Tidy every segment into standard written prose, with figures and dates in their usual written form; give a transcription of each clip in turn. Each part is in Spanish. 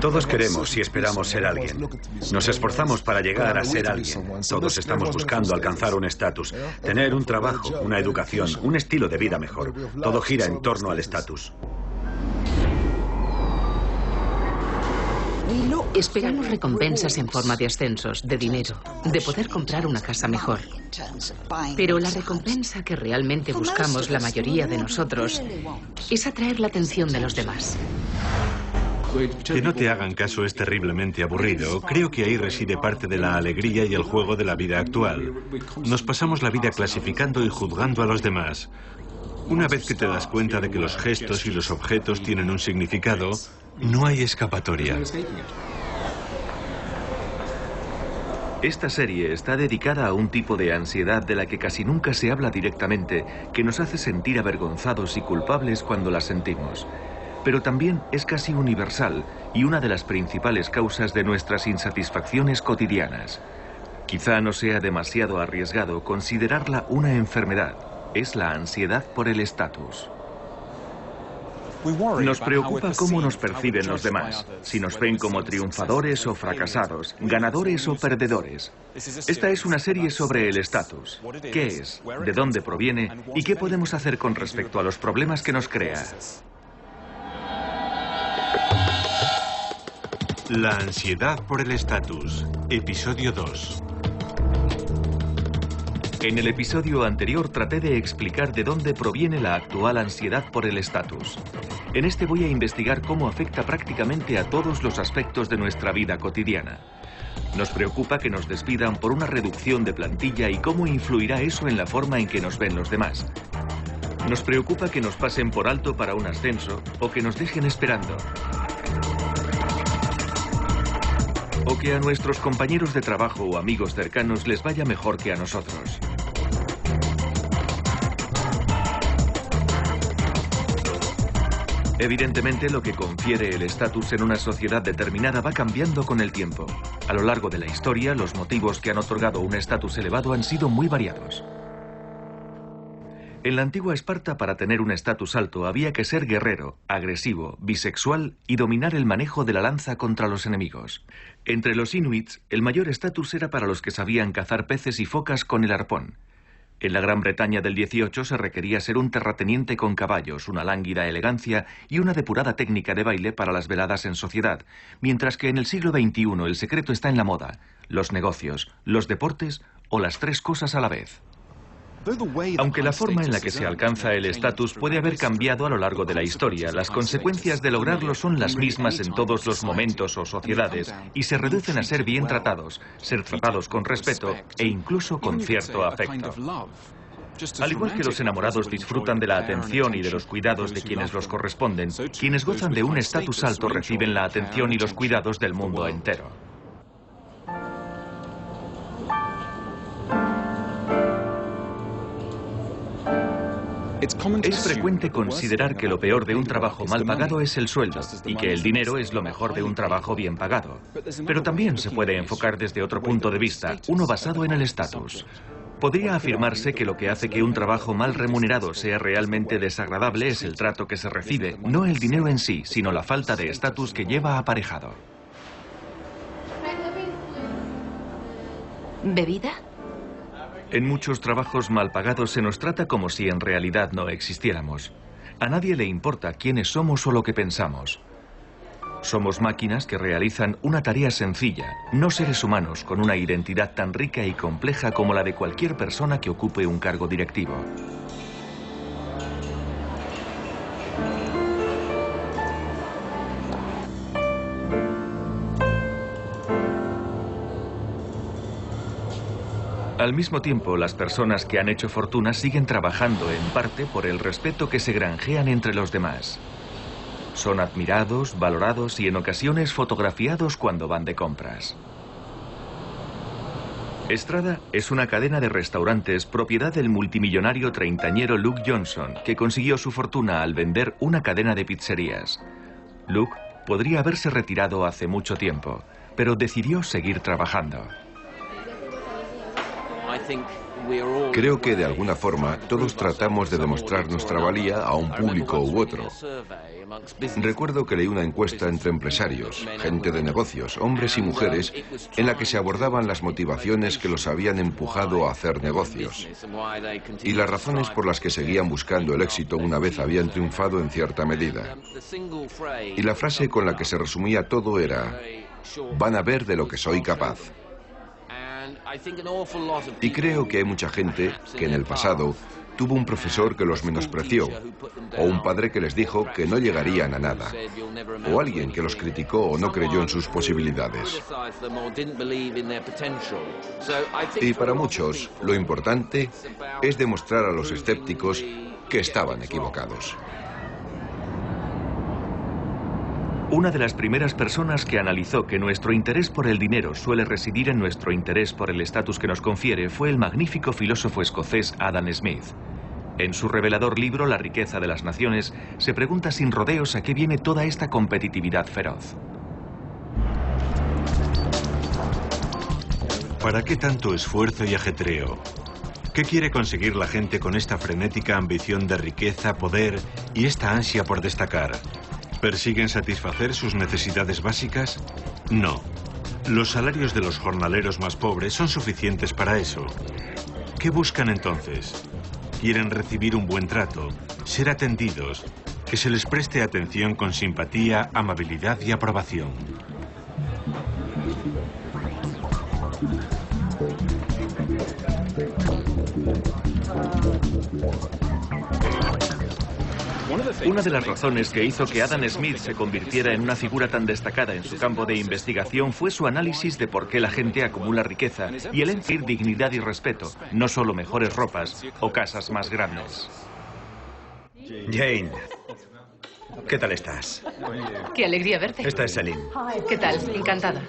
Todos queremos y esperamos ser alguien. Nos esforzamos para llegar a ser alguien. Todos estamos buscando alcanzar un estatus, tener un trabajo, una educación, un estilo de vida mejor. Todo gira en torno al estatus. Esperamos recompensas en forma de ascensos, de dinero, de poder comprar una casa mejor. Pero la recompensa que realmente buscamos la mayoría de nosotros es atraer la atención de los demás. Que no te hagan caso es terriblemente aburrido. Creo que ahí reside parte de la alegría y el juego de la vida actual. Nos pasamos la vida clasificando y juzgando a los demás. Una vez que te das cuenta de que los gestos y los objetos tienen un significado, no hay escapatoria. Esta serie está dedicada a un tipo de ansiedad de la que casi nunca se habla directamente, que nos hace sentir avergonzados y culpables cuando la sentimos. Pero también es casi universal y una de las principales causas de nuestras insatisfacciones cotidianas. Quizá no sea demasiado arriesgado considerarla una enfermedad. Es la ansiedad por el estatus. Nos preocupa cómo nos perciben los demás, si nos ven como triunfadores o fracasados, ganadores o perdedores. Esta es una serie sobre el estatus. ¿Qué es? ¿De dónde proviene? ¿Y qué podemos hacer con respecto a los problemas que nos crea? La ansiedad por el estatus. Episodio 2. En el episodio anterior traté de explicar de dónde proviene la actual ansiedad por el estatus. En este voy a investigar cómo afecta prácticamente a todos los aspectos de nuestra vida cotidiana. Nos preocupa que nos despidan por una reducción de plantilla y cómo influirá eso en la forma en que nos ven los demás. Nos preocupa que nos pasen por alto para un ascenso o que nos dejen esperando. O que a nuestros compañeros de trabajo o amigos cercanos les vaya mejor que a nosotros. Evidentemente, lo que confiere el estatus en una sociedad determinada va cambiando con el tiempo. A lo largo de la historia, los motivos que han otorgado un estatus elevado han sido muy variados. En la antigua Esparta, para tener un estatus alto, había que ser guerrero, agresivo, bisexual y dominar el manejo de la lanza contra los enemigos. Entre los inuits, el mayor estatus era para los que sabían cazar peces y focas con el arpón. En la Gran Bretaña del 18 se requería ser un terrateniente con caballos, una lánguida elegancia y una depurada técnica de baile para las veladas en sociedad, mientras que en el siglo XXI el secreto está en la moda, los negocios, los deportes o las tres cosas a la vez. Aunque la forma en la que se alcanza el estatus puede haber cambiado a lo largo de la historia, las consecuencias de lograrlo son las mismas en todos los momentos o sociedades y se reducen a ser bien tratados, ser tratados con respeto e incluso con cierto afecto. Al igual que los enamorados disfrutan de la atención y de los cuidados de quienes los corresponden, quienes gozan de un estatus alto reciben la atención y los cuidados del mundo entero. Es frecuente considerar que lo peor de un trabajo mal pagado es el sueldo y que el dinero es lo mejor de un trabajo bien pagado. Pero también se puede enfocar desde otro punto de vista, uno basado en el estatus. Podría afirmarse que lo que hace que un trabajo mal remunerado sea realmente desagradable es el trato que se recibe, no el dinero en sí, sino la falta de estatus que lleva aparejado. ¿Bebida? En muchos trabajos mal pagados se nos trata como si en realidad no existiéramos. A nadie le importa quiénes somos o lo que pensamos. Somos máquinas que realizan una tarea sencilla, no seres humanos con una identidad tan rica y compleja como la de cualquier persona que ocupe un cargo directivo. Al mismo tiempo, las personas que han hecho fortuna siguen trabajando en parte por el respeto que se granjean entre los demás. Son admirados, valorados y en ocasiones fotografiados cuando van de compras. Estrada es una cadena de restaurantes propiedad del multimillonario treintañero Luke Johnson, que consiguió su fortuna al vender una cadena de pizzerías. Luke podría haberse retirado hace mucho tiempo, pero decidió seguir trabajando. Creo que de alguna forma todos tratamos de demostrar nuestra valía a un público u otro. Recuerdo que leí una encuesta entre empresarios, gente de negocios, hombres y mujeres, en la que se abordaban las motivaciones que los habían empujado a hacer negocios y las razones por las que seguían buscando el éxito una vez habían triunfado en cierta medida. Y la frase con la que se resumía todo era: van a ver de lo que soy capaz. Y creo que hay mucha gente que en el pasado tuvo un profesor que los menospreció, o un padre que les dijo que no llegarían a nada, o alguien que los criticó o no creyó en sus posibilidades. Y para muchos, lo importante es demostrar a los escépticos que estaban equivocados. Una de las primeras personas que analizó que nuestro interés por el dinero suele residir en nuestro interés por el estatus que nos confiere fue el magnífico filósofo escocés Adam Smith. En su revelador libro La riqueza de las naciones, se pregunta sin rodeos a qué viene toda esta competitividad feroz. ¿Para qué tanto esfuerzo y ajetreo? ¿Qué quiere conseguir la gente con esta frenética ambición de riqueza, poder y esta ansia por destacar? ¿Persiguen satisfacer sus necesidades básicas? No. Los salarios de los jornaleros más pobres son suficientes para eso. ¿Qué buscan entonces? Quieren recibir un buen trato, ser atendidos, que se les preste atención con simpatía, amabilidad y aprobación. Una de las razones que hizo que Adam Smith se convirtiera en una figura tan destacada en su campo de investigación fue su análisis de por qué la gente acumula riqueza y el elegir dignidad y respeto, no solo mejores ropas o casas más grandes. Jane, ¿qué tal estás? Qué alegría verte. Esta es Celine. ¿Qué tal? Encantada.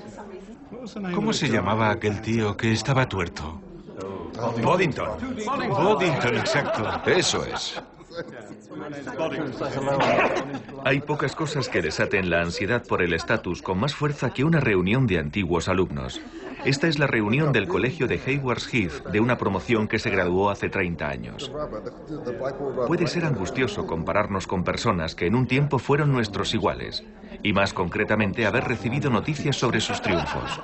¿Cómo se llamaba aquel tío que estaba tuerto? Boddington. Boddington, exacto. Eso es. Hay pocas cosas que desaten la ansiedad por el estatus con más fuerza que una reunión de antiguos alumnos. Esta es la reunión del colegio de Haywards Heath, de una promoción que se graduó hace 30 años. Puede ser angustioso compararnos con personas que en un tiempo fueron nuestros iguales, y más concretamente haber recibido noticias sobre sus triunfos.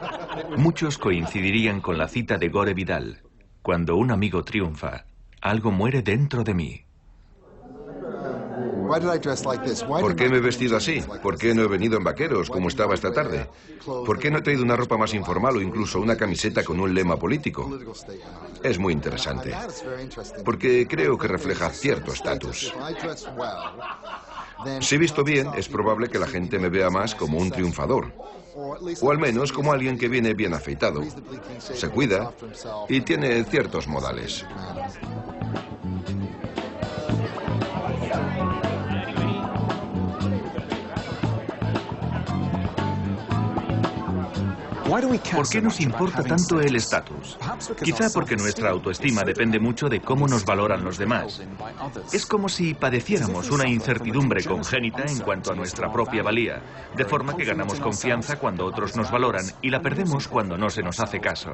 Muchos coincidirían con la cita de Gore Vidal: cuando un amigo triunfa, algo muere dentro de mí. ¿Por qué me he vestido así? ¿Por qué no he venido en vaqueros como estaba esta tarde? ¿Por qué no he traído una ropa más informal o incluso una camiseta con un lema político? Es muy interesante, porque creo que refleja cierto estatus. Si visto bien, es probable que la gente me vea más como un triunfador, o al menos como alguien que viene bien afeitado, se cuida y tiene ciertos modales. ¿Por qué nos importa tanto el estatus? Quizá porque nuestra autoestima depende mucho de cómo nos valoran los demás. Es como si padeciéramos una incertidumbre congénita en cuanto a nuestra propia valía, de forma que ganamos confianza cuando otros nos valoran y la perdemos cuando no se nos hace caso.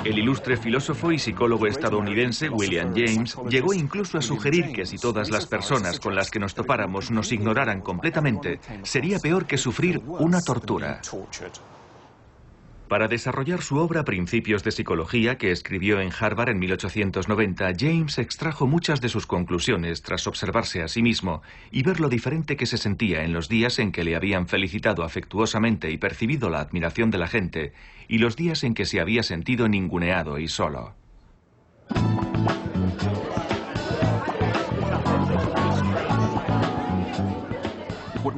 El ilustre filósofo y psicólogo estadounidense William James llegó incluso a sugerir que si todas las personas con las que nos topáramos nos ignoraran completamente, sería peor que sufrir una tortura. Para desarrollar su obra Principios de Psicología, que escribió en Harvard en 1890, James extrajo muchas de sus conclusiones tras observarse a sí mismo y ver lo diferente que se sentía en los días en que le habían felicitado afectuosamente y percibido la admiración de la gente, y los días en que se había sentido ninguneado y solo.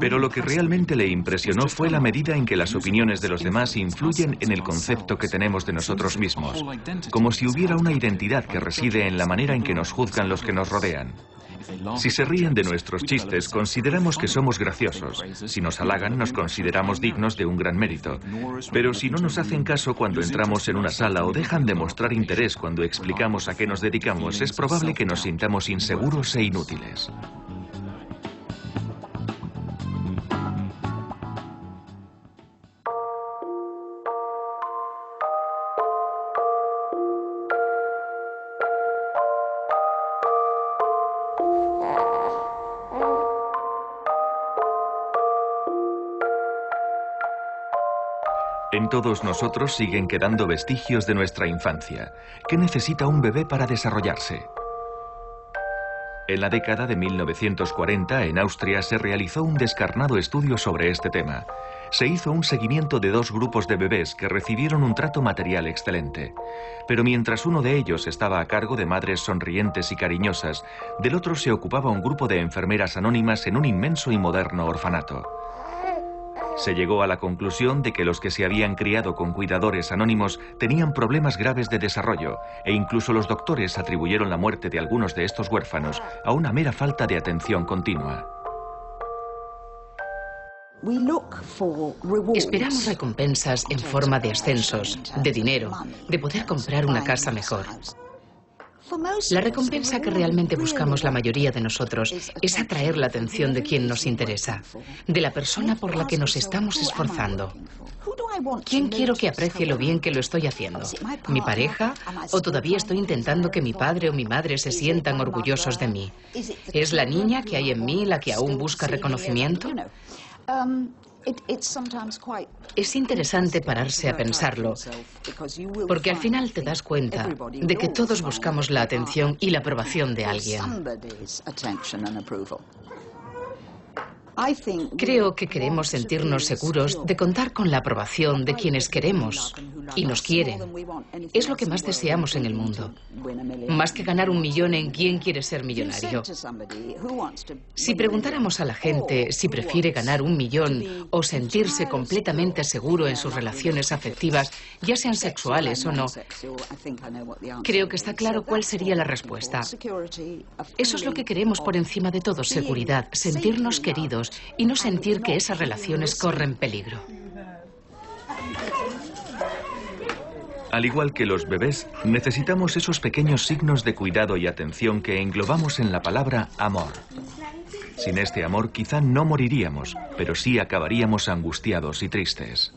Pero lo que realmente le impresionó fue la medida en que las opiniones de los demás influyen en el concepto que tenemos de nosotros mismos, como si hubiera una identidad que reside en la manera en que nos juzgan los que nos rodean. Si se ríen de nuestros chistes, consideramos que somos graciosos. Si nos halagan, nos consideramos dignos de un gran mérito. Pero si no nos hacen caso cuando entramos en una sala o dejan de mostrar interés cuando explicamos a qué nos dedicamos, es probable que nos sintamos inseguros e inútiles. En todos nosotros siguen quedando vestigios de nuestra infancia. ¿Qué necesita un bebé para desarrollarse? En la década de 1940, en Austria, se realizó un descarnado estudio sobre este tema. Se hizo un seguimiento de 2 grupos de bebés que recibieron un trato material excelente. Pero mientras uno de ellos estaba a cargo de madres sonrientes y cariñosas, del otro se ocupaba un grupo de enfermeras anónimas en un inmenso y moderno orfanato. Se llegó a la conclusión de que los que se habían criado con cuidadores anónimos tenían problemas graves de desarrollo, e incluso los doctores atribuyeron la muerte de algunos de estos huérfanos a una mera falta de atención continua. Esperamos recompensas en forma de ascensos, de dinero, de poder comprar una casa mejor. La recompensa que realmente buscamos la mayoría de nosotros es atraer la atención de quien nos interesa, de la persona por la que nos estamos esforzando. ¿Quién quiero que aprecie lo bien que lo estoy haciendo? ¿Mi pareja? ¿O todavía estoy intentando que mi padre o mi madre se sientan orgullosos de mí? ¿Es la niña que hay en mí la que aún busca reconocimiento? Es interesante pararse a pensarlo, porque al final te das cuenta de que todos buscamos la atención y la aprobación de alguien. Creo que queremos sentirnos seguros de contar con la aprobación de quienes queremos y nos quieren. Es lo que más deseamos en el mundo. Más que ganar 1 millón en quién quiere ser millonario. Si preguntáramos a la gente si prefiere ganar 1 millón o sentirse completamente seguro en sus relaciones afectivas, ya sean sexuales o no, creo que está claro cuál sería la respuesta. Eso es lo que queremos por encima de todo: seguridad, sentirnos queridos y no sentir que esas relaciones corren peligro. Al igual que los bebés, necesitamos esos pequeños signos de cuidado y atención que englobamos en la palabra amor. Sin este amor quizá no moriríamos, pero sí acabaríamos angustiados y tristes.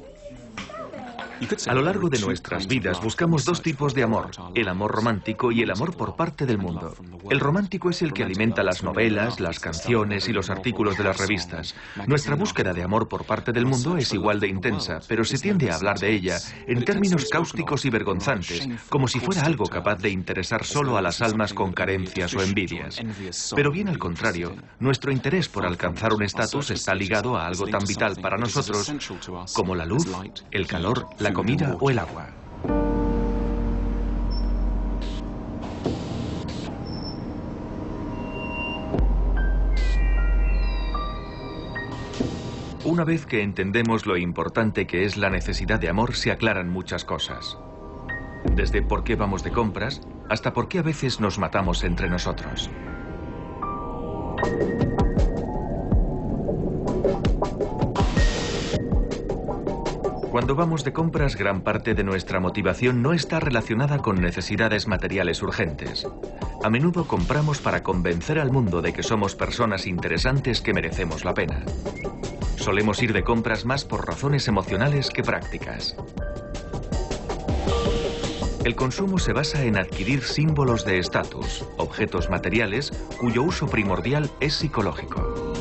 A lo largo de nuestras vidas buscamos 2 tipos de amor: el amor romántico y el amor por parte del mundo. El romántico es el que alimenta las novelas, las canciones y los artículos de las revistas. Nuestra búsqueda de amor por parte del mundo es igual de intensa, pero se tiende a hablar de ella en términos cáusticos y vergonzantes, como si fuera algo capaz de interesar solo a las almas con carencias o envidias. Pero bien al contrario, nuestro interés por alcanzar un estatus está ligado a algo tan vital para nosotros como la luz, el calor, la comida o el agua. Una vez que entendemos lo importante que es la necesidad de amor, se aclaran muchas cosas. Desde por qué vamos de compras hasta por qué a veces nos matamos entre nosotros. Cuando vamos de compras, gran parte de nuestra motivación no está relacionada con necesidades materiales urgentes. A menudo compramos para convencer al mundo de que somos personas interesantes que merecemos la pena. Solemos ir de compras más por razones emocionales que prácticas. El consumo se basa en adquirir símbolos de estatus, objetos materiales cuyo uso primordial es psicológico.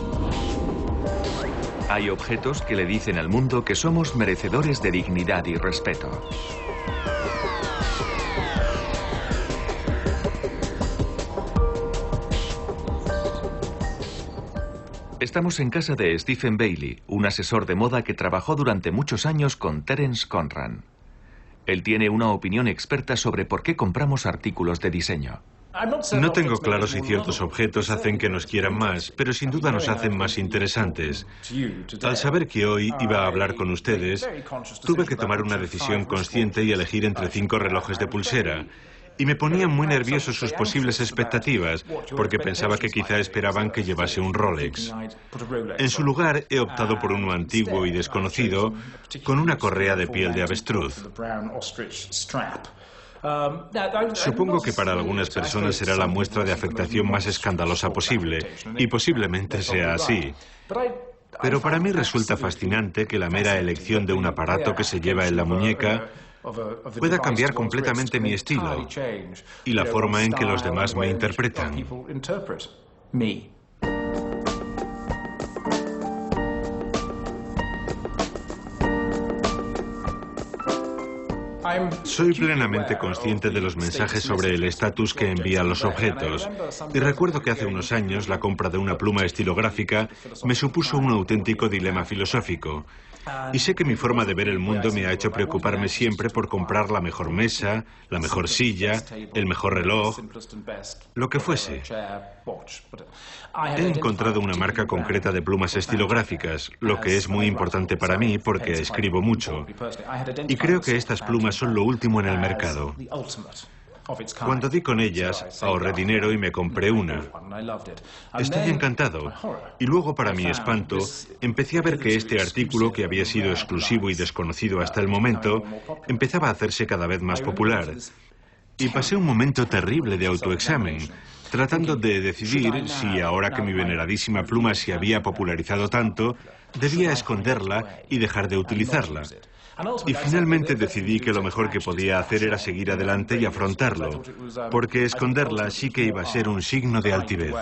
Hay objetos que le dicen al mundo que somos merecedores de dignidad y respeto. Estamos en casa de Stephen Bailey, un asesor de moda que trabajó durante muchos años con Terence Conran. Él tiene una opinión experta sobre por qué compramos artículos de diseño. No tengo claro si ciertos objetos hacen que nos quieran más, pero sin duda nos hacen más interesantes. Al saber que hoy iba a hablar con ustedes, tuve que tomar una decisión consciente y elegir entre 5 relojes de pulsera. Y me ponían muy nerviosos sus posibles expectativas, porque pensaba que quizá esperaban que llevase un Rolex. En su lugar, he optado por uno antiguo y desconocido, con una correa de piel de avestruz. Supongo que para algunas personas será la muestra de afectación más escandalosa posible, y posiblemente sea así. Pero para mí resulta fascinante que la mera elección de un aparato que se lleva en la muñeca pueda cambiar completamente mi estilo y la forma en que los demás me interpretan. Soy plenamente consciente de los mensajes sobre el estatus que envían los objetos. Y recuerdo que hace unos años la compra de una pluma estilográfica me supuso un auténtico dilema filosófico. Y sé que mi forma de ver el mundo me ha hecho preocuparme siempre por comprar la mejor mesa, la mejor silla, el mejor reloj, lo que fuese. He encontrado una marca concreta de plumas estilográficas, lo que es muy importante para mí porque escribo mucho. Y creo que estas plumas son lo último en el mercado. Cuando di con ellas, ahorré dinero y me compré una. Estoy encantado. Y luego, para mi espanto, empecé a ver que este artículo, que había sido exclusivo y desconocido hasta el momento, empezaba a hacerse cada vez más popular. Y pasé un momento terrible de autoexamen, tratando de decidir si, ahora que mi veneradísima pluma se había popularizado tanto, debía esconderla y dejar de utilizarla. Y finalmente decidí que lo mejor que podía hacer era seguir adelante y afrontarlo, porque esconderla sí que iba a ser un signo de altivez.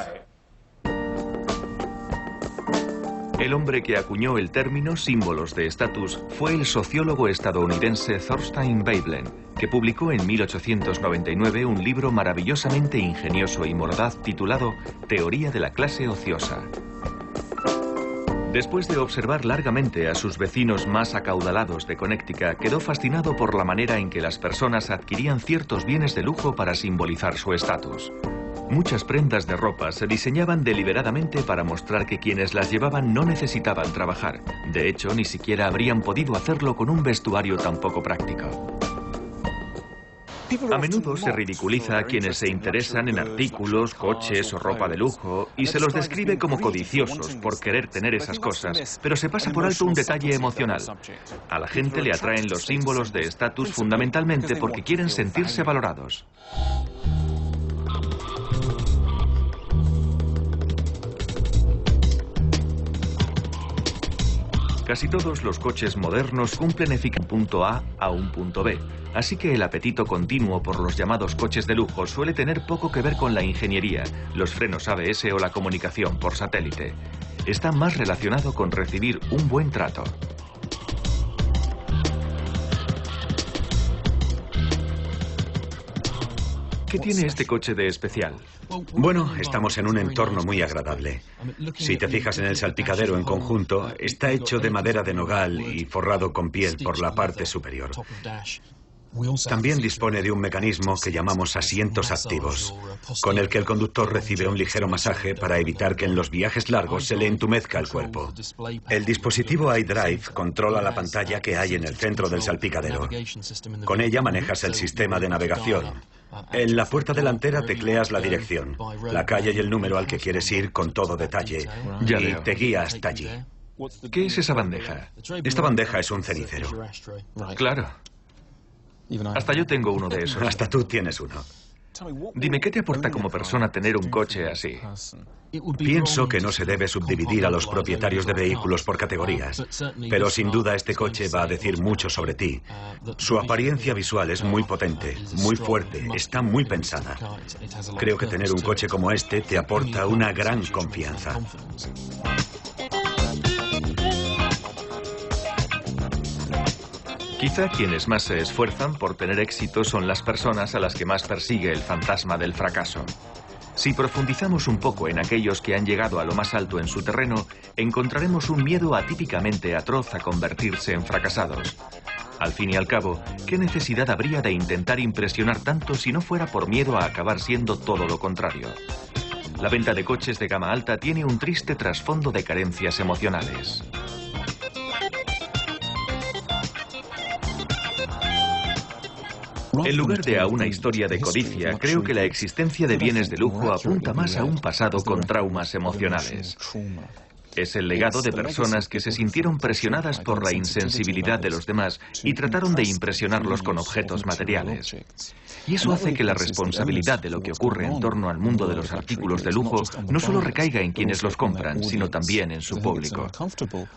El hombre que acuñó el término símbolos de estatus fue el sociólogo estadounidense Thorstein Veblen, que publicó en 1899 un libro maravillosamente ingenioso y mordaz titulado Teoría de la clase ociosa. Después de observar largamente a sus vecinos más acaudalados de Connecticut, quedó fascinado por la manera en que las personas adquirían ciertos bienes de lujo para simbolizar su estatus. Muchas prendas de ropa se diseñaban deliberadamente para mostrar que quienes las llevaban no necesitaban trabajar. De hecho, ni siquiera habrían podido hacerlo con un vestuario tan poco práctico. A menudo se ridiculiza a quienes se interesan en artículos, coches o ropa de lujo y se los describe como codiciosos por querer tener esas cosas, pero se pasa por alto un detalle emocional. A la gente le atraen los símbolos de estatus fundamentalmente porque quieren sentirse valorados. Casi todos los coches modernos cumplen eficazmente un punto A a un punto B, así que el apetito continuo por los llamados coches de lujo suele tener poco que ver con la ingeniería, los frenos ABS o la comunicación por satélite. Está más relacionado con recibir un buen trato. ¿Qué tiene este coche de especial? Bueno, estamos en un entorno muy agradable. Si te fijas en el salpicadero en conjunto, está hecho de madera de nogal y forrado con piel por la parte superior. También dispone de un mecanismo que llamamos asientos activos, con el que el conductor recibe un ligero masaje para evitar que en los viajes largos se le entumezca el cuerpo. El dispositivo iDrive controla la pantalla que hay en el centro del salpicadero. Con ella manejas el sistema de navegación. En la puerta delantera tecleas la dirección, la calle y el número al que quieres ir con todo detalle, y te guía hasta allí. ¿Qué es esa bandeja? Esta bandeja es un cenicero. Claro. Hasta yo tengo uno de esos. Hasta tú tienes uno. Dime, ¿qué te aporta como persona tener un coche así? Pienso que no se debe subdividir a los propietarios de vehículos por categorías, pero sin duda este coche va a decir mucho sobre ti. Su apariencia visual es muy potente, muy fuerte, está muy pensada. Creo que tener un coche como este te aporta una gran confianza. Quizá quienes más se esfuerzan por tener éxito son las personas a las que más persigue el fantasma del fracaso. Si profundizamos un poco en aquellos que han llegado a lo más alto en su terreno, encontraremos un miedo atípicamente atroz a convertirse en fracasados. Al fin y al cabo, ¿qué necesidad habría de intentar impresionar tanto si no fuera por miedo a acabar siendo todo lo contrario? La venta de coches de gama alta tiene un triste trasfondo de carencias emocionales. En lugar de a una historia de codicia, creo que la existencia de bienes de lujo apunta más a un pasado con traumas emocionales. Es el legado de personas que se sintieron presionadas por la insensibilidad de los demás y trataron de impresionarlos con objetos materiales. Y eso hace que la responsabilidad de lo que ocurre en torno al mundo de los artículos de lujo no solo recaiga en quienes los compran, sino también en su público.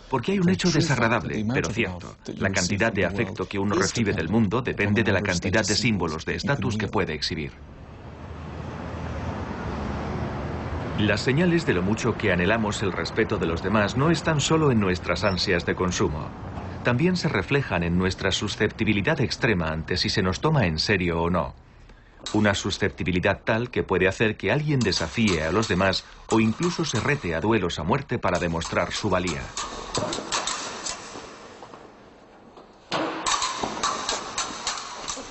Porque hay un hecho desagradable, pero cierto. La cantidad de afecto que uno recibe del mundo depende de la cantidad de símbolos de estatus que puede exhibir. Las señales de lo mucho que anhelamos el respeto de los demás no están solo en nuestras ansias de consumo. también se reflejan en nuestra susceptibilidad extrema ante si se nos toma en serio o no. Una susceptibilidad tal que puede hacer que alguien desafíe a los demás o incluso se rete a duelos a muerte para demostrar su valía.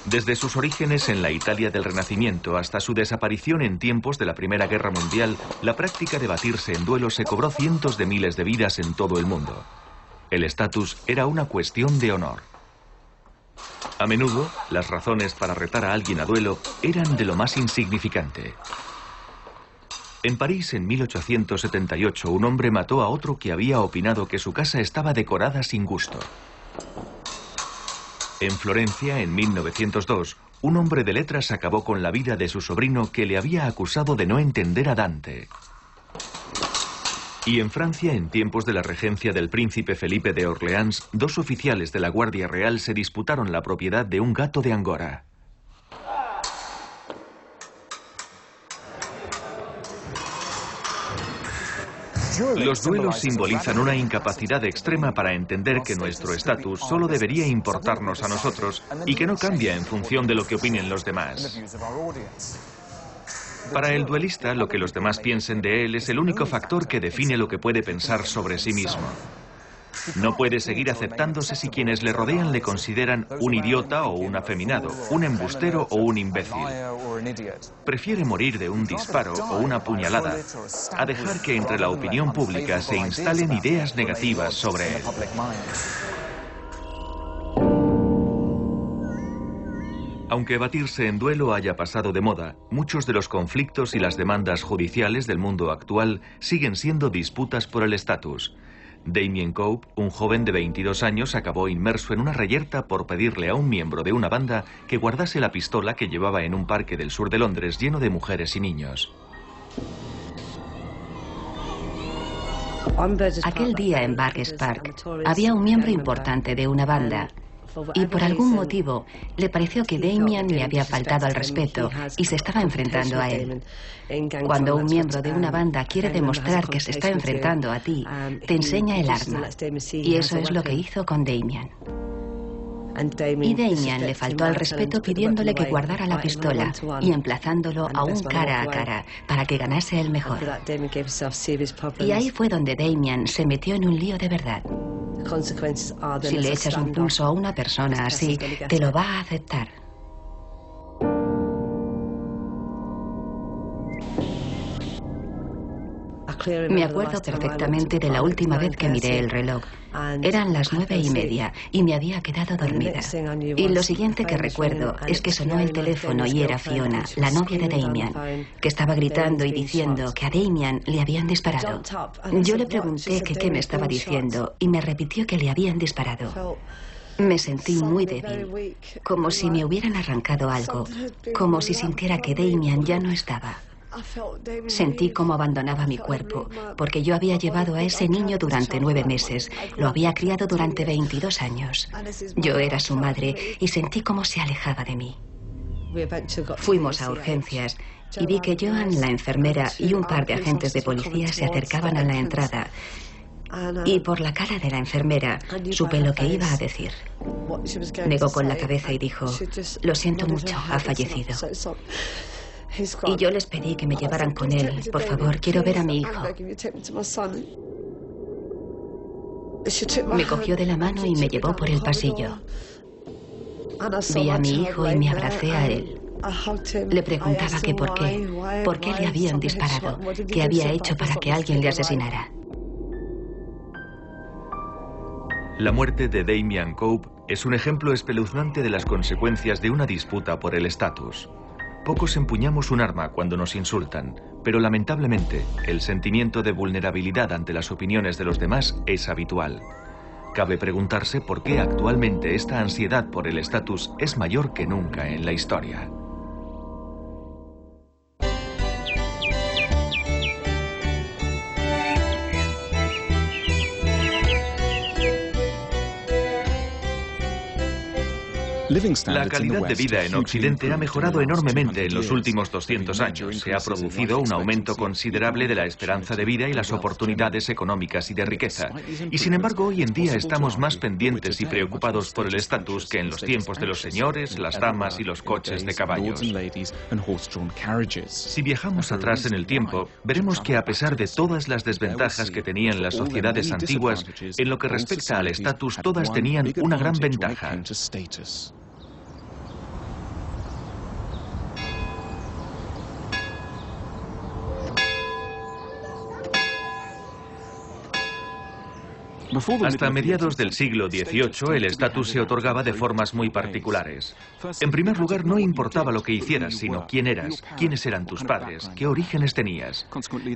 Desde sus orígenes en la Italia del Renacimiento hasta su desaparición en tiempos de la Primera Guerra Mundial, la práctica de batirse en duelo se cobró cientos de miles de vidas en todo el mundo. El estatus era una cuestión de honor. A menudo, las razones para retar a alguien a duelo eran de lo más insignificante. En París, en 1878, un hombre mató a otro que había opinado que su casa estaba decorada sin gusto. En Florencia, en 1902, un hombre de letras acabó con la vida de su sobrino que le había acusado de no entender a Dante. Y en Francia, en tiempos de la regencia del príncipe Felipe de Orleans, dos oficiales de la Guardia Real se disputaron la propiedad de un gato de Angora. Los duelos simbolizan una incapacidad extrema para entender que nuestro estatus solo debería importarnos a nosotros y que no cambia en función de lo que opinen los demás. Para el duelista, lo que los demás piensen de él es el único factor que define lo que puede pensar sobre sí mismo. No puede seguir aceptándose si quienes le rodean le consideran un idiota o un afeminado, un embustero o un imbécil. Prefiere morir de un disparo o una puñalada a dejar que entre la opinión pública se instalen ideas negativas sobre él. Aunque batirse en duelo haya pasado de moda, muchos de los conflictos y las demandas judiciales del mundo actual siguen siendo disputas por el estatus. Damien Cope, un joven de 22 años, acabó inmerso en una reyerta por pedirle a un miembro de una banda que guardase la pistola que llevaba en un parque del sur de Londres lleno de mujeres y niños. Aquel día en Burgess Park había un miembro importante de una banda y por algún motivo le pareció que Damien le había faltado al respeto y se estaba enfrentando a él. Cuando un miembro de una banda quiere demostrar que se está enfrentando a ti, te enseña el arma. Y eso es lo que hizo con Damien. Y Damien le faltó al respeto pidiéndole que guardara la pistola y emplazándolo a un cara a cara para que ganase el mejor. Y ahí fue donde Damien se metió en un lío de verdad. Si le echas un pulso a una persona así, te lo va a aceptar. Me acuerdo perfectamente de la última vez que miré el reloj. Eran las 9:30 y me había quedado dormida. Y lo siguiente que recuerdo es que sonó el teléfono y era Fiona, la novia de Damien, que estaba gritando y diciendo que a Damien le habían disparado. Yo le pregunté que qué me estaba diciendo y me repitió que le habían disparado. Me sentí muy débil, como si me hubieran arrancado algo, como si sintiera que Damien ya no estaba. Sentí cómo abandonaba mi cuerpo, porque yo había llevado a ese niño durante 9 meses, lo había criado durante 22 años. Yo era su madre y sentí cómo se alejaba de mí. Fuimos a urgencias y vi que Joan, la enfermera, y un par de agentes de policía se acercaban a la entrada. Y por la cara de la enfermera supe lo que iba a decir. Negó con la cabeza y dijo: "Lo siento mucho, ha fallecido". Y yo les pedí que me llevaran con él. Por favor, quiero ver a mi hijo. Me cogió de la mano y me llevó por el pasillo. Vi a mi hijo y me abracé a él. Le preguntaba que por qué le habían disparado, qué había hecho para que alguien le asesinara. La muerte de Damien Cope es un ejemplo espeluznante de las consecuencias de una disputa por el estatus. Pocos empuñamos un arma cuando nos insultan, pero lamentablemente el sentimiento de vulnerabilidad ante las opiniones de los demás es habitual. Cabe preguntarse por qué actualmente esta ansiedad por el estatus es mayor que nunca en la historia. La calidad de vida en Occidente ha mejorado enormemente en los últimos 200 años. Se ha producido un aumento considerable de la esperanza de vida y las oportunidades económicas y de riqueza. Y sin embargo, hoy en día estamos más pendientes y preocupados por el estatus que en los tiempos de los señores, las damas y los coches de caballos. Si viajamos atrás en el tiempo, veremos que a pesar de todas las desventajas que tenían las sociedades antiguas, en lo que respecta al estatus, todas tenían una gran ventaja. Hasta mediados del siglo XVIII, el estatus se otorgaba de formas muy particulares. En primer lugar, no importaba lo que hicieras, sino quién eras, quiénes eran tus padres, qué orígenes tenías.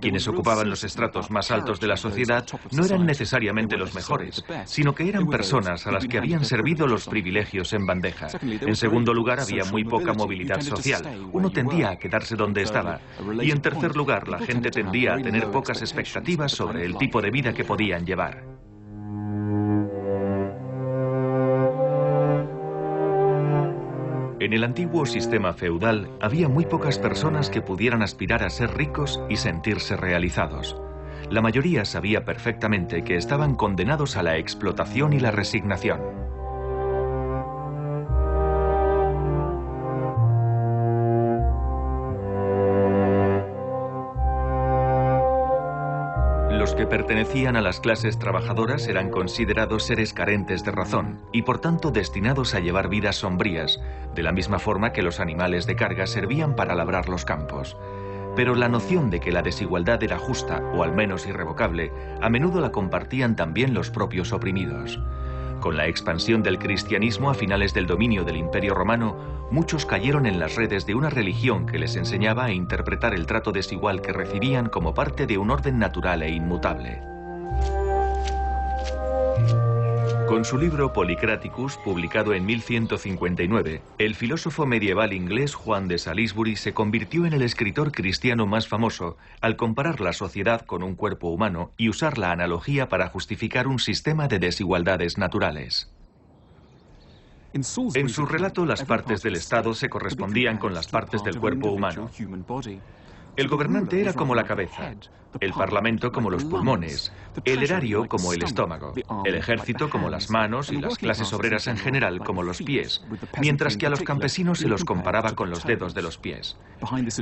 Quienes ocupaban los estratos más altos de la sociedad no eran necesariamente los mejores, sino que eran personas a las que habían servido los privilegios en bandeja. En segundo lugar, había muy poca movilidad social. Uno tendía a quedarse donde estaba. Y en tercer lugar, la gente tendía a tener pocas expectativas sobre el tipo de vida que podían llevar. En el antiguo sistema feudal había muy pocas personas que pudieran aspirar a ser ricos y sentirse realizados. La mayoría sabía perfectamente que estaban condenados a la explotación y la resignación. Los que pertenecían a las clases trabajadoras eran considerados seres carentes de razón y por tanto destinados a llevar vidas sombrías, de la misma forma que los animales de carga servían para labrar los campos. Pero la noción de que la desigualdad era justa o al menos irrevocable, a menudo la compartían también los propios oprimidos. Con la expansión del cristianismo a finales del dominio del Imperio Romano, muchos cayeron en las redes de una religión que les enseñaba a interpretar el trato desigual que recibían como parte de un orden natural e inmutable. Con su libro Polycraticus, publicado en 1159, el filósofo medieval inglés Juan de Salisbury se convirtió en el escritor cristiano más famoso al comparar la sociedad con un cuerpo humano y usar la analogía para justificar un sistema de desigualdades naturales. En su relato, las partes del Estado se correspondían con las partes del cuerpo humano. El gobernante era como la cabeza, el parlamento como los pulmones, el erario como el estómago, el ejército como las manos y las clases obreras en general como los pies, mientras que a los campesinos se los comparaba con los dedos de los pies.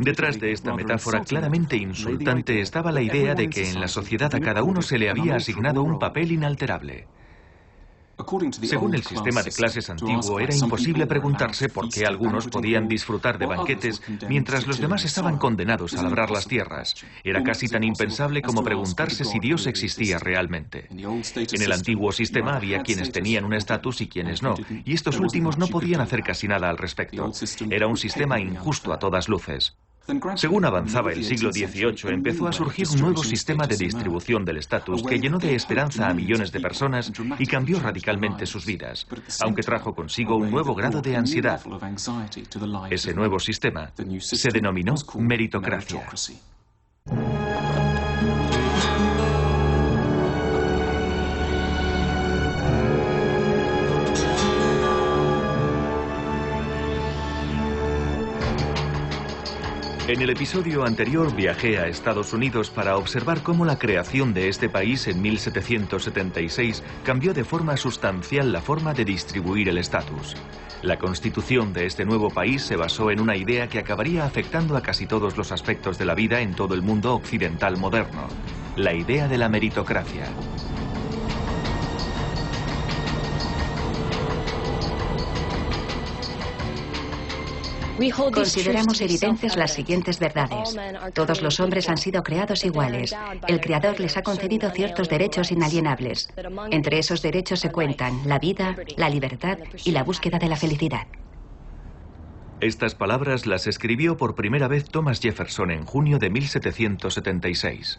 Detrás de esta metáfora claramente insultante estaba la idea de que en la sociedad a cada uno se le había asignado un papel inalterable. Según el sistema de clases antiguo, era imposible preguntarse por qué algunos podían disfrutar de banquetes mientras los demás estaban condenados a labrar las tierras. Era casi tan impensable como preguntarse si Dios existía realmente. En el antiguo sistema había quienes tenían un estatus y quienes no, y estos últimos no podían hacer casi nada al respecto. Era un sistema injusto a todas luces. Según avanzaba el siglo XVIII, empezó a surgir un nuevo sistema de distribución del estatus que llenó de esperanza a millones de personas y cambió radicalmente sus vidas, aunque trajo consigo un nuevo grado de ansiedad. Ese nuevo sistema se denominó meritocracia. En el episodio anterior viajé a Estados Unidos para observar cómo la creación de este país en 1776 cambió de forma sustancial la forma de distribuir el estatus. La constitución de este nuevo país se basó en una idea que acabaría afectando a casi todos los aspectos de la vida en todo el mundo occidental moderno: la idea de la meritocracia. Consideramos evidentes las siguientes verdades. Todos los hombres han sido creados iguales. El Creador les ha concedido ciertos derechos inalienables. Entre esos derechos se cuentan la vida, la libertad y la búsqueda de la felicidad. Estas palabras las escribió por primera vez Thomas Jefferson en junio de 1776.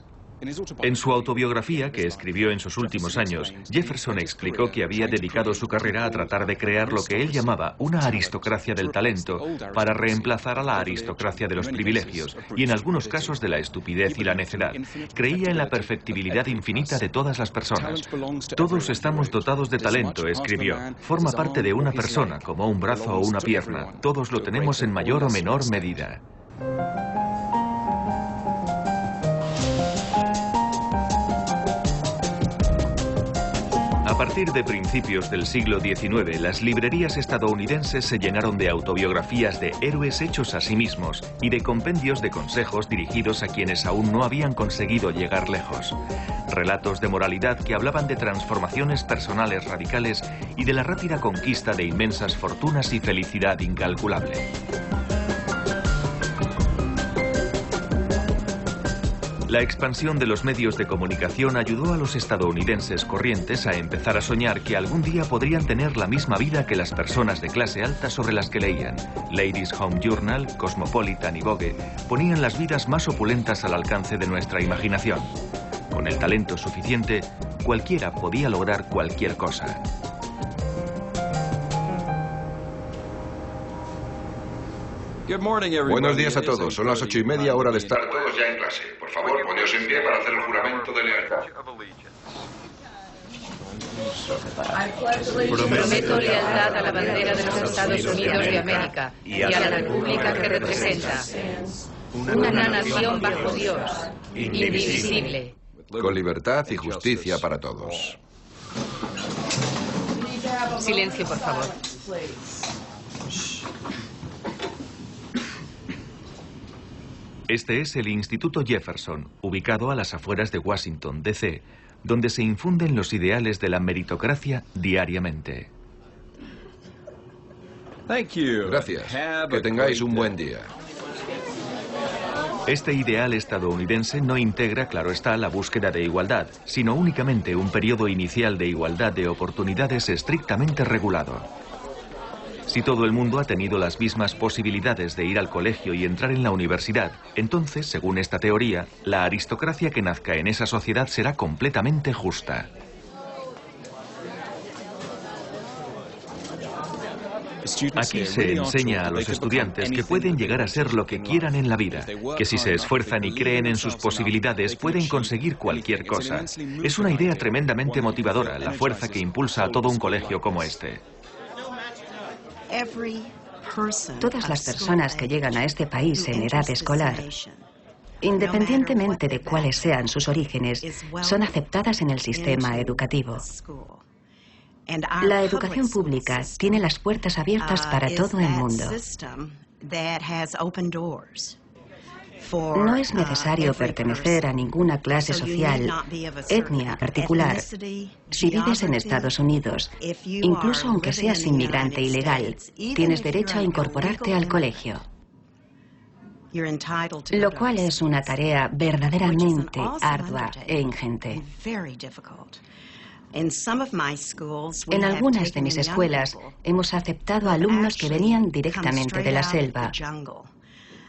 En su autobiografía, que escribió en sus últimos años, Jefferson explicó que había dedicado su carrera a tratar de crear lo que él llamaba una aristocracia del talento para reemplazar a la aristocracia de los privilegios y en algunos casos de la estupidez y la necedad. Creía en la perfectibilidad infinita de todas las personas. Todos estamos dotados de talento, escribió. Forma parte de una persona, como un brazo o una pierna. Todos lo tenemos en mayor o menor medida. A partir de principios del siglo XIX, las librerías estadounidenses se llenaron de autobiografías de héroes hechos a sí mismos y de compendios de consejos dirigidos a quienes aún no habían conseguido llegar lejos. Relatos de moralidad que hablaban de transformaciones personales radicales y de la rápida conquista de inmensas fortunas y felicidad incalculable. La expansión de los medios de comunicación ayudó a los estadounidenses corrientes a empezar a soñar que algún día podrían tener la misma vida que las personas de clase alta sobre las que leían. Ladies' Home Journal, Cosmopolitan y Vogue ponían las vidas más opulentas al alcance de nuestra imaginación. Con el talento suficiente, cualquiera podía lograr cualquier cosa. Buenos días a todos. Son las 8:30, hora de estar todos ya en clase. Por favor, poneos en pie para hacer el juramento de lealtad. Prometo lealtad a la bandera de los Estados Unidos de América y a la república que representa. Una nación bajo Dios, indivisible. Con libertad y justicia para todos. Silencio, por favor. Este es el Instituto Jefferson, ubicado a las afueras de Washington, D.C., donde se infunden los ideales de la meritocracia diariamente. Gracias. Que tengáis un buen día. Este ideal estadounidense no integra, claro está, la búsqueda de igualdad, sino únicamente un periodo inicial de igualdad de oportunidades estrictamente regulado. Si todo el mundo ha tenido las mismas posibilidades de ir al colegio y entrar en la universidad, entonces, según esta teoría, la aristocracia que nazca en esa sociedad será completamente justa. Aquí se enseña a los estudiantes que pueden llegar a ser lo que quieran en la vida, que si se esfuerzan y creen en sus posibilidades pueden conseguir cualquier cosa. Es una idea tremendamente motivadora, la fuerza que impulsa a todo un colegio como este. Todas las personas que llegan a este país en edad escolar, independientemente de cuáles sean sus orígenes, son aceptadas en el sistema educativo. La educación pública tiene las puertas abiertas para todo el mundo. No es necesario pertenecer a ninguna clase social, etnia particular. Si vives en Estados Unidos, incluso aunque seas inmigrante ilegal, tienes derecho a incorporarte al colegio. Lo cual es una tarea verdaderamente ardua e ingente. En algunas de mis escuelas hemos aceptado alumnos que venían directamente de la selva,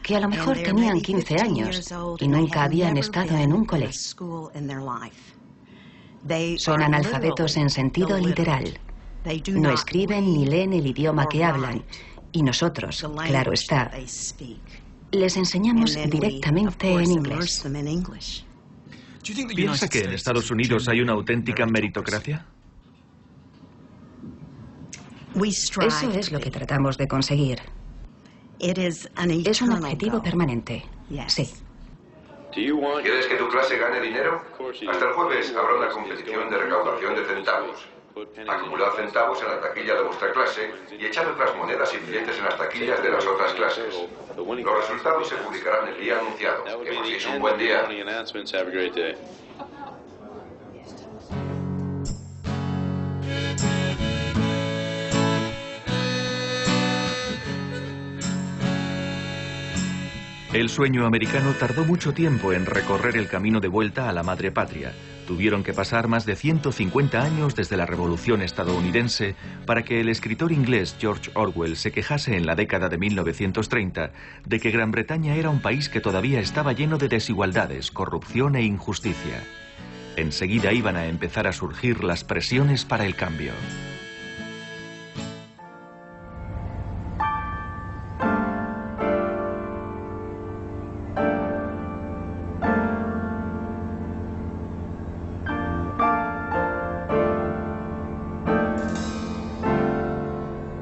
que a lo mejor tenían 15 años y nunca habían estado en un colegio. Son analfabetos en sentido literal. No escriben ni leen el idioma que hablan, y nosotros, claro está, les enseñamos directamente en inglés. ¿Piensa que en Estados Unidos hay una auténtica meritocracia? Eso es lo que tratamos de conseguir. Es un objetivo permanente, sí. ¿Quieres que tu clase gane dinero? Hasta el jueves habrá una competición de recaudación de centavos. Acumulad centavos en la taquilla de vuestra clase y echad otras monedas y billetes en las taquillas de las otras clases. Los resultados se publicarán el día anunciado. Que paséis un buen día. El sueño americano tardó mucho tiempo en recorrer el camino de vuelta a la madre patria. Tuvieron que pasar más de 150 años desde la Revolución estadounidense para que el escritor inglés George Orwell se quejase en la década de 1930 de que Gran Bretaña era un país que todavía estaba lleno de desigualdades, corrupción e injusticia. Enseguida iban a empezar a surgir las presiones para el cambio.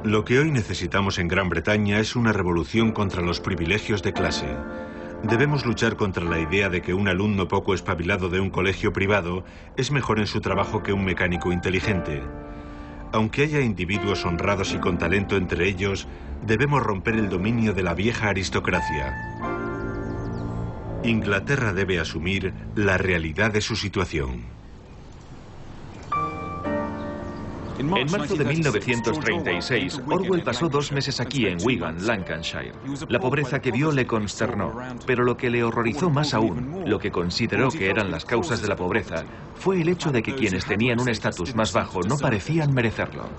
Lo que hoy necesitamos en Gran Bretaña es una revolución contra los privilegios de clase. Debemos luchar contra la idea de que un alumno poco espabilado de un colegio privado es mejor en su trabajo que un mecánico inteligente. Aunque haya individuos honrados y con talento entre ellos, debemos romper el dominio de la vieja aristocracia. Inglaterra debe asumir la realidad de su situación. En marzo de 1936, Orwell pasó 2 meses aquí en Wigan, Lancashire. La pobreza que vio le consternó, pero lo que le horrorizó más aún, lo que consideró que eran las causas de la pobreza, fue el hecho de que quienes tenían un estatus más bajo no parecían merecerlo.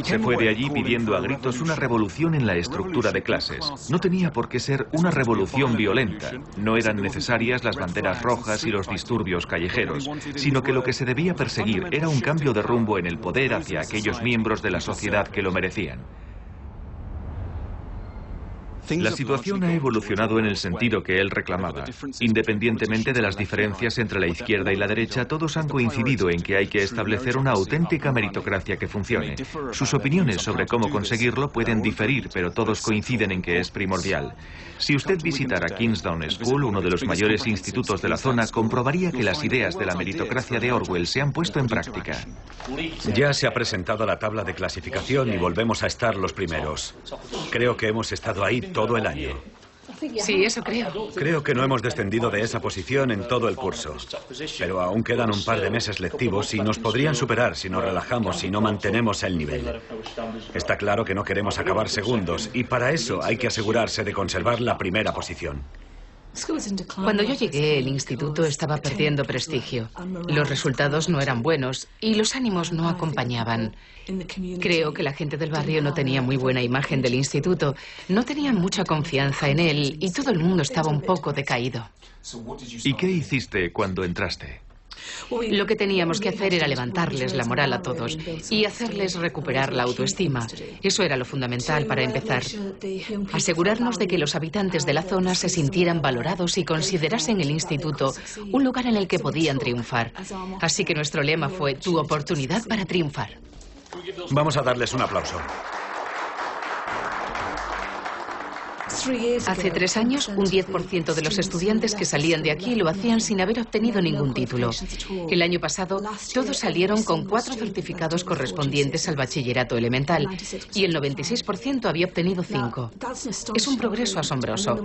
Se fue de allí pidiendo a gritos una revolución en la estructura de clases. No tenía por qué ser una revolución violenta. No eran necesarias las banderas rojas y los disturbios callejeros, sino que lo que se debía perseguir era un cambio de rumbo en el poder hacia aquellos miembros de la sociedad que lo merecían. La situación ha evolucionado en el sentido que él reclamaba. Independientemente de las diferencias entre la izquierda y la derecha, todos han coincidido en que hay que establecer una auténtica meritocracia que funcione. Sus opiniones sobre cómo conseguirlo pueden diferir, pero todos coinciden en que es primordial. Si usted visitara Kingsdown School, uno de los mayores institutos de la zona, comprobaría que las ideas de la meritocracia de Orwell se han puesto en práctica. Ya se ha presentado la tabla de clasificación y volvemos a estar los primeros. Creo que hemos estado ahí todo el año. Sí, eso creo. Creo que no hemos descendido de esa posición en todo el curso. Pero aún quedan un par de meses lectivos y nos podrían superar si nos relajamos y no mantenemos el nivel. Está claro que no queremos acabar segundos y para eso hay que asegurarse de conservar la primera posición. Cuando yo llegué, el instituto estaba perdiendo prestigio. Los resultados no eran buenos y los ánimos no acompañaban. Creo que la gente del barrio no tenía muy buena imagen del instituto, no tenían mucha confianza en él y todo el mundo estaba un poco decaído. ¿Y qué hiciste cuando entraste? Lo que teníamos que hacer era levantarles la moral a todos y hacerles recuperar la autoestima. Eso era lo fundamental para empezar. Asegurarnos de que los habitantes de la zona se sintieran valorados y considerasen el instituto un lugar en el que podían triunfar. Así que nuestro lema fue tu oportunidad para triunfar. Vamos a darles un aplauso. Hace 3 años, un 10% de los estudiantes que salían de aquí lo hacían sin haber obtenido ningún título. El año pasado, todos salieron con 4 certificados correspondientes al bachillerato elemental y el 96% había obtenido 5. Es un progreso asombroso.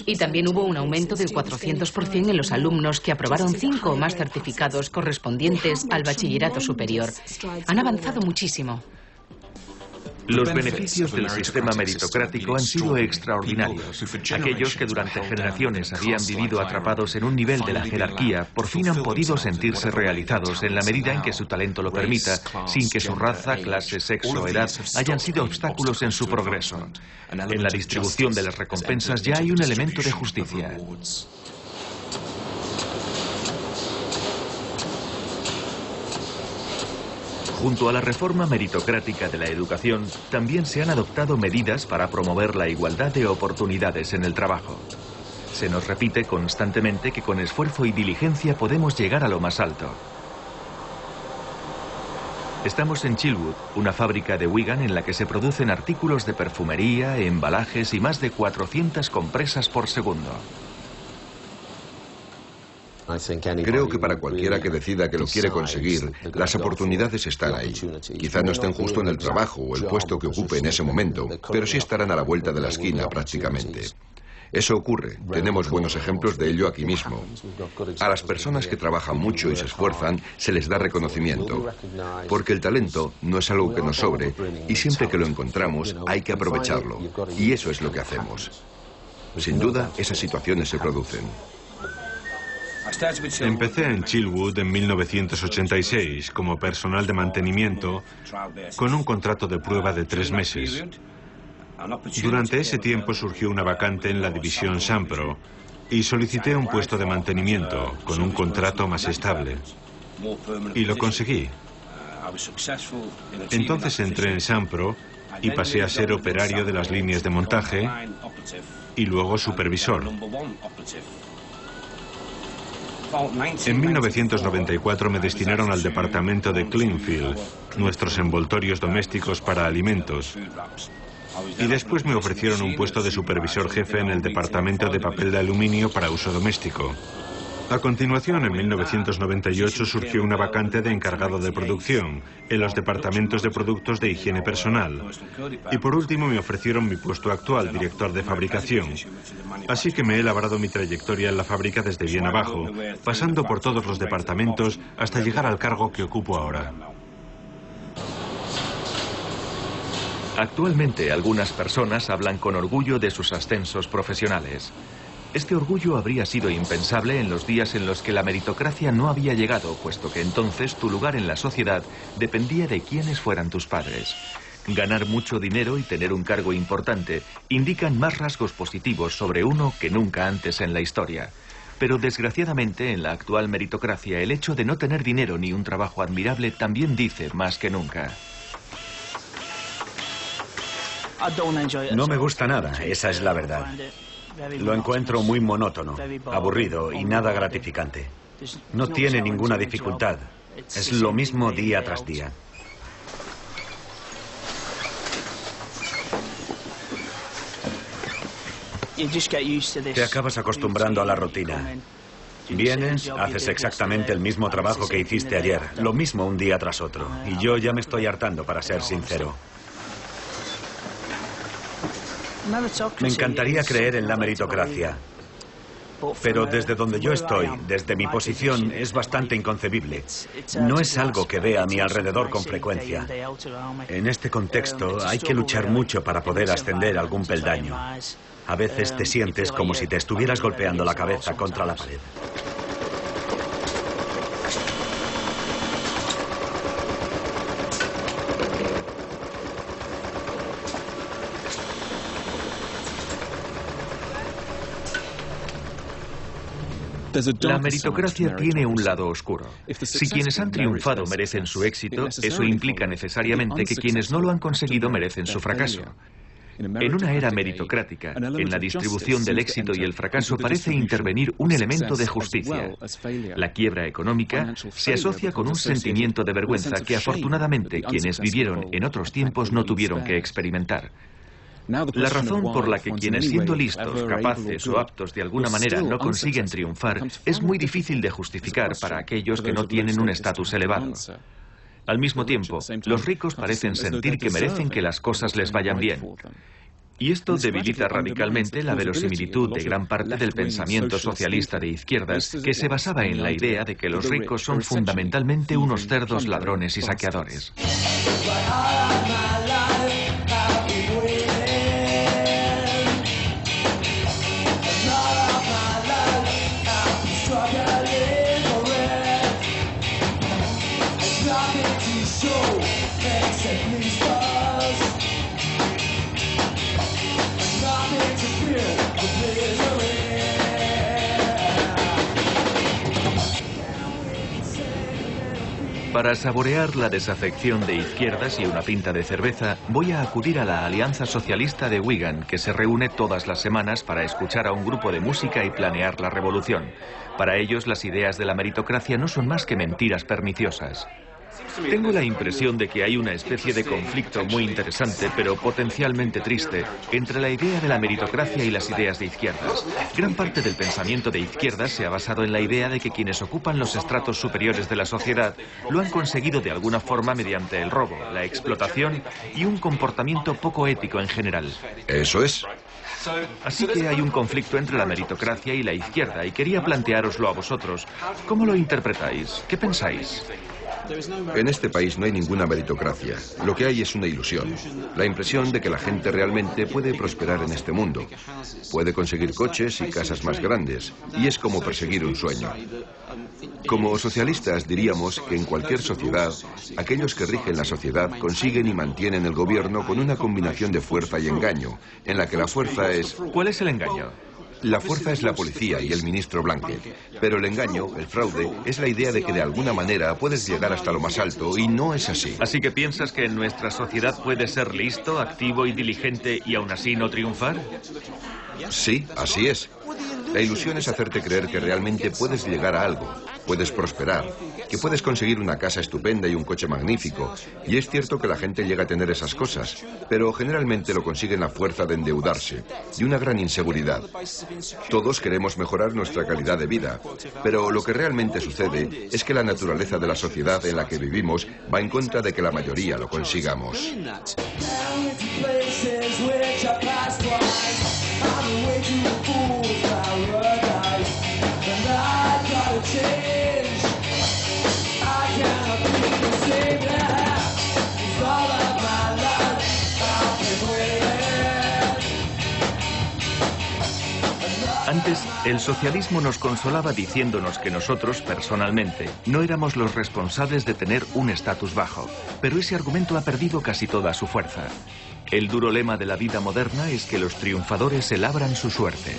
Y también hubo un aumento del 400% en los alumnos que aprobaron 5 o más certificados correspondientes al bachillerato superior. Han avanzado muchísimo. Los beneficios del sistema meritocrático han sido extraordinarios. Aquellos que durante generaciones habían vivido atrapados en un nivel de la jerarquía, por fin han podido sentirse realizados en la medida en que su talento lo permita, sin que su raza, clase, sexo o edad hayan sido obstáculos en su progreso. En la distribución de las recompensas ya hay un elemento de justicia. Junto a la reforma meritocrática de la educación, también se han adoptado medidas para promover la igualdad de oportunidades en el trabajo. Se nos repite constantemente que con esfuerzo y diligencia podemos llegar a lo más alto. Estamos en Chilwood, una fábrica de Wigan en la que se producen artículos de perfumería, embalajes y más de 400 compresas por segundo. Creo que para cualquiera que decida que lo quiere conseguir, las oportunidades están ahí. Quizá no estén justo en el trabajo o el puesto que ocupe en ese momento, pero sí estarán a la vuelta de la esquina prácticamente. Eso ocurre. Tenemos buenos ejemplos de ello aquí mismo. A las personas que trabajan mucho y se esfuerzan, se les da reconocimiento. Porque el talento no es algo que nos sobre y siempre que lo encontramos hay que aprovecharlo. Y eso es lo que hacemos. Sin duda, esas situaciones se producen. Empecé en Chilwood en 1986 como personal de mantenimiento con un contrato de prueba de 3 meses. Durante ese tiempo surgió una vacante en la división Sampro y solicité un puesto de mantenimiento con un contrato más estable. Y lo conseguí. Entonces entré en Sampro y pasé a ser operario de las líneas de montaje y luego supervisor. En 1994 me destinaron al departamento de Cleanfield, nuestros envoltorios domésticos para alimentos. Y después me ofrecieron un puesto de supervisor jefe en el departamento de papel de aluminio para uso doméstico. A continuación, en 1998, surgió una vacante de encargado de producción en los departamentos de productos de higiene personal. Y por último me ofrecieron mi puesto actual, director de fabricación. Así que me he labrado mi trayectoria en la fábrica desde bien abajo, pasando por todos los departamentos hasta llegar al cargo que ocupo ahora. Actualmente, algunas personas hablan con orgullo de sus ascensos profesionales. Este orgullo habría sido impensable en los días en los que la meritocracia no había llegado, puesto que entonces tu lugar en la sociedad dependía de quiénes fueran tus padres. Ganar mucho dinero y tener un cargo importante indican más rasgos positivos sobre uno que nunca antes en la historia. Pero desgraciadamente en la actual meritocracia el hecho de no tener dinero ni un trabajo admirable también dice más que nunca. No me gusta nada, esa es la verdad. Lo encuentro muy monótono, aburrido y nada gratificante. No tiene ninguna dificultad. Es lo mismo día tras día. Te acabas acostumbrando a la rutina. Vienes, haces exactamente el mismo trabajo que hiciste ayer, lo mismo un día tras otro. Y yo ya me estoy hartando, para ser sincero. Me encantaría creer en la meritocracia, pero desde donde yo estoy, desde mi posición, es bastante inconcebible. No es algo que vea a mi alrededor con frecuencia. En este contexto hay que luchar mucho para poder ascender algún peldaño. A veces te sientes como si te estuvieras golpeando la cabeza contra la pared. La meritocracia tiene un lado oscuro. Si quienes han triunfado merecen su éxito, eso implica necesariamente que quienes no lo han conseguido merecen su fracaso. En una era meritocrática, en la distribución del éxito y el fracaso parece intervenir un elemento de justicia. La quiebra económica se asocia con un sentimiento de vergüenza que afortunadamente quienes vivieron en otros tiempos no tuvieron que experimentar. La razón por la que quienes siendo listos, capaces o aptos de alguna manera no consiguen triunfar es muy difícil de justificar para aquellos que no tienen un estatus elevado. Al mismo tiempo, los ricos parecen sentir que merecen que las cosas les vayan bien. Y esto debilita radicalmente la verosimilitud de gran parte del pensamiento socialista de izquierdas que se basaba en la idea de que los ricos son fundamentalmente unos cerdos ladrones y saqueadores. Para saborear la desafección de izquierdas y una pinta de cerveza, voy a acudir a la Alianza Socialista de Wigan, que se reúne todas las semanas para escuchar a un grupo de música y planear la revolución. Para ellos, las ideas de la meritocracia no son más que mentiras perniciosas. Tengo la impresión de que hay una especie de conflicto muy interesante, pero potencialmente triste, entre la idea de la meritocracia y las ideas de izquierdas. Gran parte del pensamiento de izquierdas se ha basado en la idea de que quienes ocupan los estratos superiores de la sociedad lo han conseguido de alguna forma mediante el robo, la explotación y un comportamiento poco ético en general. Eso es. Así que hay un conflicto entre la meritocracia y la izquierda, y quería planteároslo a vosotros. ¿Cómo lo interpretáis? ¿Qué pensáis? En este país no hay ninguna meritocracia. Lo que hay es una ilusión. La impresión de que la gente realmente puede prosperar en este mundo. Puede conseguir coches y casas más grandes. Y es como perseguir un sueño. Como socialistas diríamos que en cualquier sociedad, aquellos que rigen la sociedad consiguen y mantienen el gobierno con una combinación de fuerza y engaño, en la que la fuerza es... ¿Cuál es el engaño? La fuerza es la policía y el ministro Blanket. Pero el engaño, el fraude, es la idea de que de alguna manera puedes llegar hasta lo más alto y no es así. ¿Así que piensas que en nuestra sociedad puedes ser listo, activo y diligente y aún así no triunfar? Sí, así es. La ilusión es hacerte creer que realmente puedes llegar a algo, puedes prosperar, que puedes conseguir una casa estupenda y un coche magnífico. Y es cierto que la gente llega a tener esas cosas, pero generalmente lo consiguen a fuerza de endeudarse y una gran inseguridad. Todos queremos mejorar nuestra calidad de vida, pero lo que realmente sucede es que la naturaleza de la sociedad en la que vivimos va en contra de que la mayoría lo consigamos. Antes, el socialismo nos consolaba diciéndonos que nosotros, personalmente, no éramos los responsables de tener un estatus bajo. Pero ese argumento ha perdido casi toda su fuerza. El duro lema de la vida moderna es que los triunfadores se labran su suerte.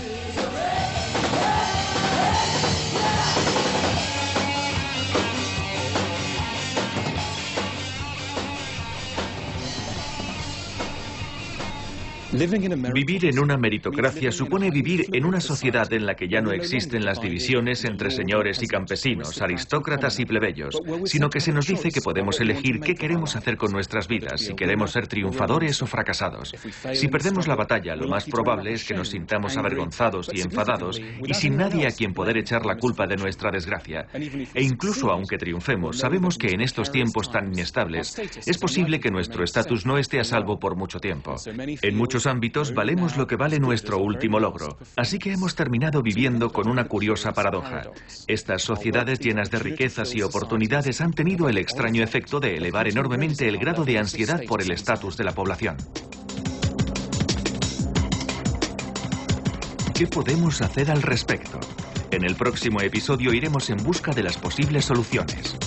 Vivir en una meritocracia supone vivir en una sociedad en la que ya no existen las divisiones entre señores y campesinos, aristócratas y plebeyos, sino que se nos dice que podemos elegir qué queremos hacer con nuestras vidas, si queremos ser triunfadores o fracasados. Si perdemos la batalla, lo más probable es que nos sintamos avergonzados y enfadados y sin nadie a quien poder echar la culpa de nuestra desgracia. E incluso aunque triunfemos, sabemos que en estos tiempos tan inestables es posible que nuestro estatus no esté a salvo por mucho tiempo. En muchos ámbitos valemos lo que vale nuestro último logro, así que hemos terminado viviendo con una curiosa paradoja. Estas sociedades llenas de riquezas y oportunidades han tenido el extraño efecto de elevar enormemente el grado de ansiedad por el estatus de la población. ¿Qué podemos hacer al respecto? En el próximo episodio iremos en busca de las posibles soluciones.